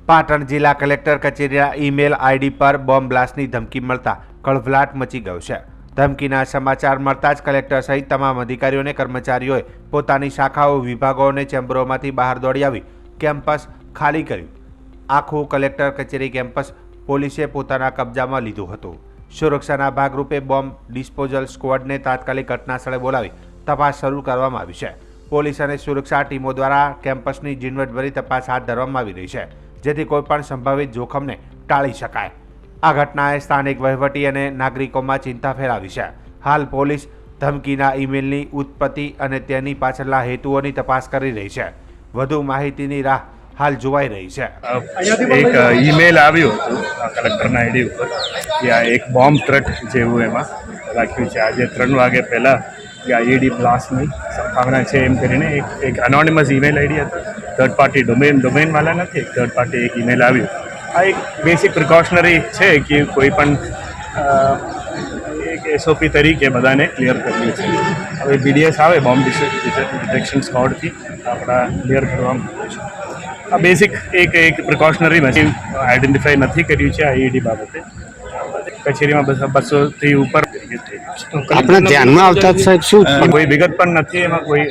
પાટણ જિલ્લા કલેક્ટર કચેરીના email ID પર બોમ્બ બ્લાસ્ટની ધમકી મળતા કળભળાટ મચી ગયો છે। ધમકીના સમાચાર મળતા જ કલેક્ટર સહિત તમામ અધિકારીઓ અને કર્મચારીઓએ પોતાની શાખાઓ, વિભાગો અને ચેમ્બરોમાંથી બહાર દોડી આવી કેમ્પસ ખાલી કર્યું। આખું કલેક્ટર કચેરી કેમ્પસ પોલીસે પોતાના કબજામાં લીધું હતું। સુરક્ષાના ભાગરૂપે બોમ્બ ડિસ્પોઝલ સ્ક્વોડને તાત્કાલિક ઘટનાસ્થળે બોલાવી તપાસ શરૂ કરવામાં આવી છે। પોલીસ અને સુરક્ષા ટીમો દ્વારા કેમ્પસની ઝીણવટભરી તપાસ હાથ ધરવામાં આવી રહી છે, જેથી કોઈપણ સંભવિત જોખમને ટાળી શકાય। આ ઘટનાએ સ્થાનિક વહીવટી અને નાગરિકોમાં ચિંતા ફેલાવી છે। હાલ પોલીસ ધમકીના ઈમેલની ઉત્પત્તિ અને તેની પાછળના હેતુઓની તપાસ કરી રહી છે। વધુ માહિતીની રાહ હાલ જોવાઈ રહી છે। એક ઈમેલ આવ્યું હતું કલેક્ટરના આઈડી ઉપર કે આ એક બોમ્બ થ્રેટ જેવું એમાં રાખ્યું છે। આજે 3 વાગે પહેલાં કે આઈડી બ્લાસ્ટની સંભાવના છે એમ કરીને એક એનોનિમસ ઈમેલ આઈડી હતું। થર્ડ પાર્ટી ડોમેનવાળા નથી, એક થર્ડ પાર્ટી એક ઈમેલ આવ્યું। આ એક બેસિક પ્રિકોશનરી છે કે કોઈ પણ એક એસઓપી તરીકે બધાને ક્લિયર કરવી છે। હવે બીડીએસ આવે, બોમ્બ ડિટેક્શન સ્ક્વોડથી આપણા ક્લિયર કરવામાં આવે છે। આ બેસિક એક પ્રિકોશનરી મશીન આઈડેન્ટિફાઈ નથી કર્યું છે આઈઈડી બાબતે। કચેરીમાં 200થી ઉપર આપણા ધ્યાનમાં આવતા સાહેબ શું કોઈ વિગત પણ નથી એમાં કોઈ